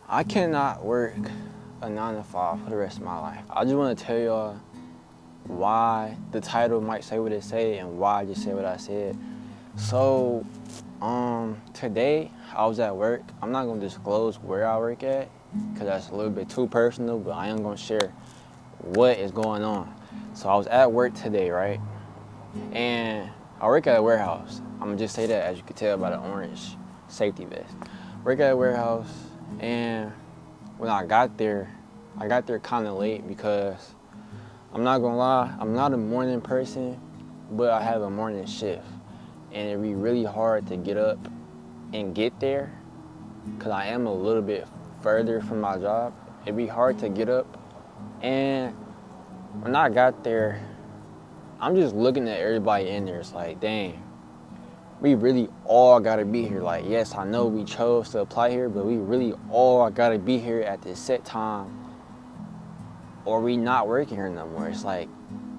I cannot work a 9 to 5 for the rest of my life. I just want to tell y'all why the title might say what it say and why I just said what I said. So, today I was at work. I'm not gonna disclose where I work at because that's a little bit too personal, but I am gonna share what is going on. So I was at work today, right? And I work at a warehouse. I'm gonna just say that, as you can tell by the orange safety vest. Work at a warehouse, and when I got there kind of late because I'm not gonna lie, I'm not a morning person, but I have a morning shift, and it'd be really hard to get up and get there because I am a little bit further from my job. It'd be hard to get up, and when I got there, I'm just looking at everybody in there. It's like, dang, we really all gotta be here. Like, yes, I know we chose to apply here, but we really all gotta be here at this set time, or we not working here no more. It's like,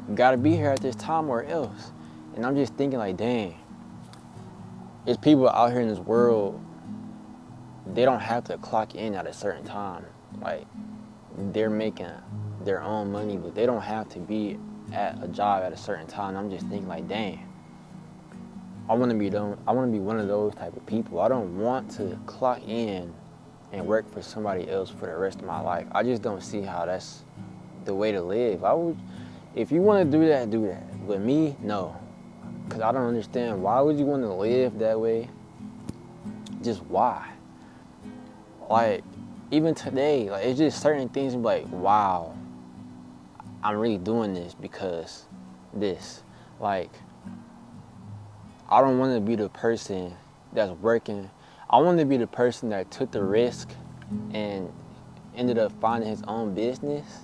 you gotta be here at this time or else. And I'm just thinking like, dang, there's people out here in this world, they don't have to clock in at a certain time. Like, they're making their own money, but they don't have to be at a job at a certain time. And I'm just thinking like, dang, I want to be one of those type of people. I don't want to clock in and work for somebody else for the rest of my life. I just don't see how that's the way to live. If you want to do that, do that. But me, no, because I don't understand. Why would you want to live that way? Just why? Like, even today, like, it's just certain things I'm like, wow, I'm really doing this because this. Like, I don't want to be the person that's working. I want to be the person that took the risk and ended up finding his own business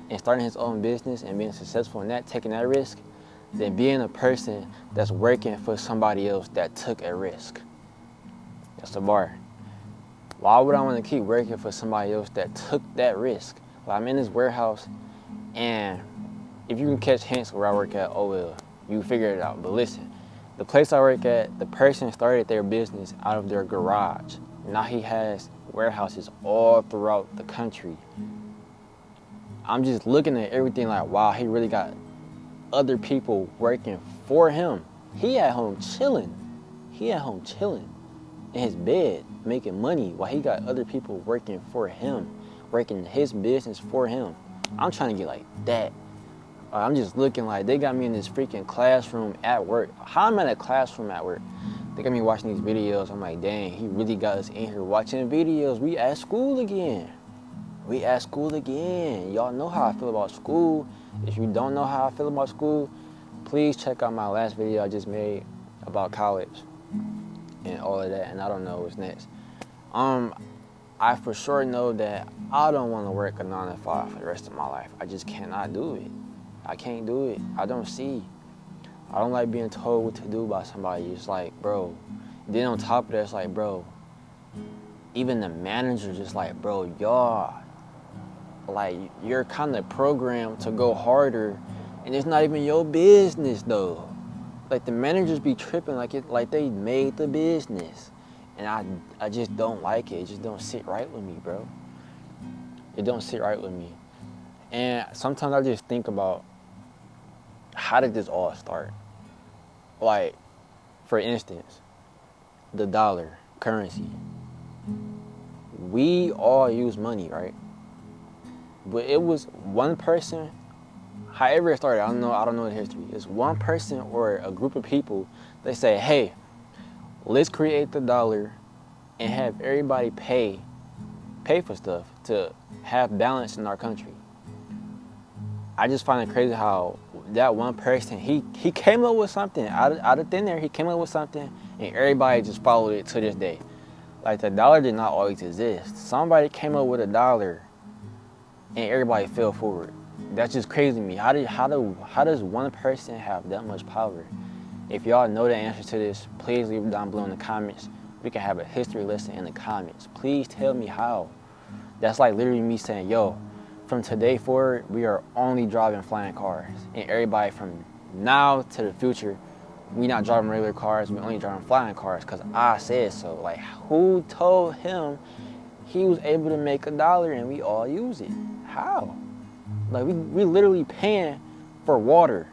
and starting his own business and being successful in that, taking that risk, than being a person that's working for somebody else that took a risk. That's the bar. Why would I want to keep working for somebody else that took that risk? Like, I'm in this warehouse, and if you can catch hints where I work at, oh well, you figure it out. But listen, the place I work at, the person started their business out of their garage. Now he has warehouses all throughout the country. I'm just looking at everything like, wow, he really got other people working for him. He at home chilling. He at home chilling in his bed, making money while he got other people working for him, working his business for him. I'm trying to get like that. I'm just looking like they got me in this freaking classroom at work. How am I in a classroom at work? They got me watching these videos. I'm like, dang, he really got us in here watching videos. We at school again. We at school again. Y'all know how I feel about school. If you don't know how I feel about school, please check out my last video I just made about college and all of that. And I don't know what's next. I for sure know that I don't want to work a 9 to 5 for the rest of my life. I just cannot do it. I can't do it. I don't see. I don't like being told what to do by somebody. It's like, bro. Then on top of that, it's like, bro, even the manager just like, bro, y'all, like, you're kind of programmed to go harder, and it's not even your business though. Like, the managers be tripping like they made the business, and I just don't like it. It just don't sit right with me, bro. It don't sit right with me. And sometimes I just think about, how did this all start? Like, for instance, the dollar, currency. We all use money, right? But it was one person, however it started, I don't know the history. It's one person or a group of people, they say, hey, let's create the dollar and have everybody pay for stuff to have balance in our country. I just find it crazy how that one person, he came up with something out of thin air. He came up with something, and everybody just followed it to this day. Like, the dollar did not always exist. Somebody came up with a dollar, and everybody fell for it. That's just crazy to me. How does one person have that much power? If y'all know the answer to this, please leave it down below in the comments. We can have a history lesson in the comments. Please tell me how. That's like literally me saying, yo, from today forward, we are only driving flying cars. And everybody from now to the future, we not driving regular cars, we only driving flying cars because I said so. Like, who told him he was able to make $1 and we all use it. How? Like we literally paying for water,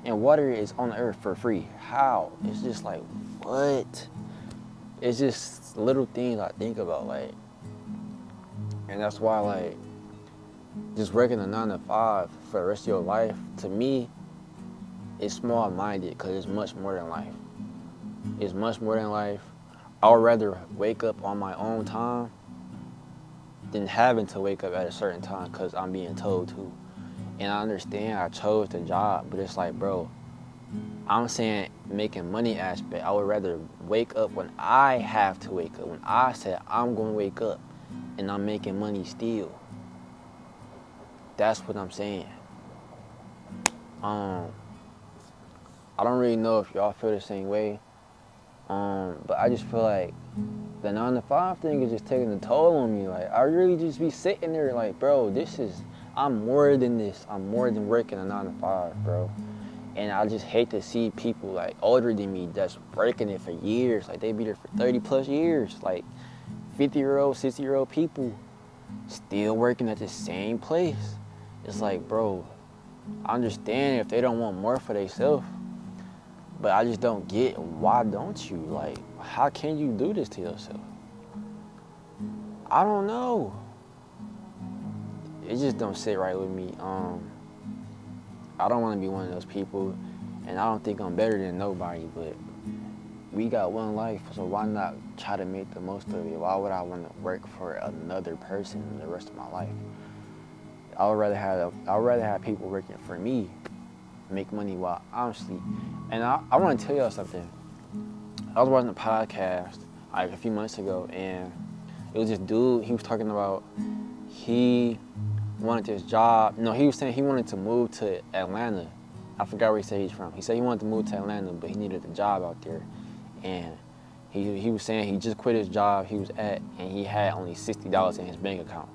and water is on the earth for free. How? It's just like, what? It's just little things I think about, like, and that's why, like, just working a 9 to 5 for the rest of your life, to me, is small-minded, because it's much more than life. It's much more than life. I would rather wake up on my own time than having to wake up at a certain time because I'm being told to. And I understand I chose the job, but it's like, bro, I'm saying making money aspect. I would rather wake up when I have to wake up, when I said I'm going to wake up, and I'm making money still. That's what I'm saying. I don't really know if y'all feel the same way, but I just feel like the 9 to 5 thing is just taking a toll on me. Like, I really just be sitting there like, bro, I'm more than this. I'm more than working a 9 to 5, bro. And I just hate to see people like older than me that's working it for years. Like, they be there for 30 plus years. Like 50-year-old, 60-year-old people still working at the same place. It's like, bro, I understand if they don't want more for themselves, but I just don't get, why don't you? Like, how can you do this to yourself? I don't know. It just don't sit right with me. I don't want to be one of those people, and I don't think I'm better than nobody, but we got one life, so why not try to make the most of it? Why would I want to work for another person the rest of my life? I would rather have people working for me, make money while I'm asleep. And I want to tell y'all something. I was watching a podcast like a few months ago, and it was this dude. He was talking about he wanted his job. No, he was saying he wanted to move to Atlanta. I forgot where he said he's from. He said he wanted to move to Atlanta, but he needed a job out there. And he was saying he just quit his job he was at, and he had only $60 in his bank account.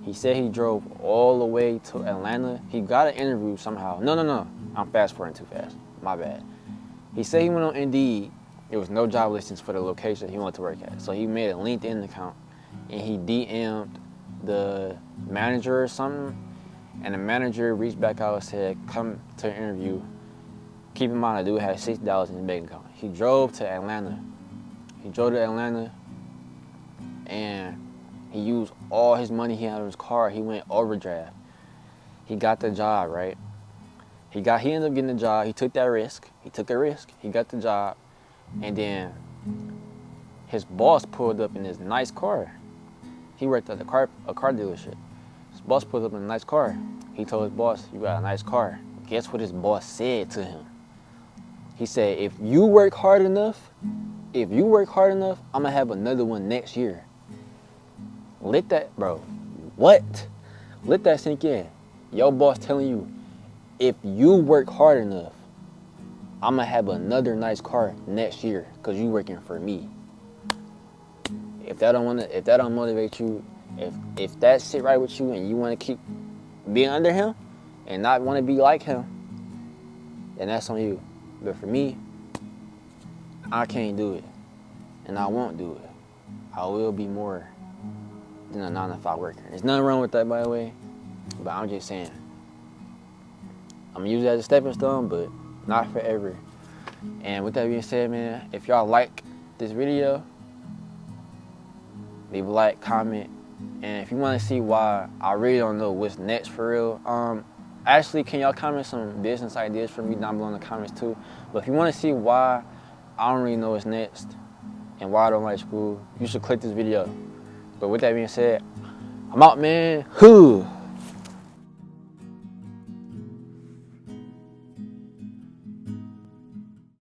He said he drove all the way to Atlanta. He got an interview somehow. No. I'm fast forwarding too fast. My bad. He said he went on Indeed. There was no job listings for the location he wanted to work at. So he made a LinkedIn account, and he DM'd the manager or something, and the manager reached back out and said, come to an interview. Keep in mind, the dude had $60 in his bank account. He drove to Atlanta. And he used all his money he had in his car. He went overdraft. He got the job, right? He ended up getting the job. He took that risk. He took a risk. He got the job. And then his boss pulled up in his nice car. He worked at a car dealership. His boss pulled up in a nice car. He told his boss, you got a nice car. Guess what his boss said to him? He said, if you work hard enough, I'm going to have another one next year. Let that sink in. Your boss telling you, if you work hard enough, I'm going to have another nice car next year because you working for me. If that don't motivate you, if that sit right with you and you want to keep being under him and not want to be like him, then that's on you. But for me, I can't do it, and I won't do it. I will be more than a 9 to 5 worker. There's nothing wrong with that, by the way, but I'm just saying, I'm gonna use it as a stepping stone, but not forever. And with that being said, man, if y'all like this video, leave a like, comment, and if you want to see why I really don't know what's next for real, actually, can y'all comment some business ideas for me down below in the comments too? But if you want to see why I don't really know what's next and why I don't like school, you should click this video. But with that being said, I'm out, man.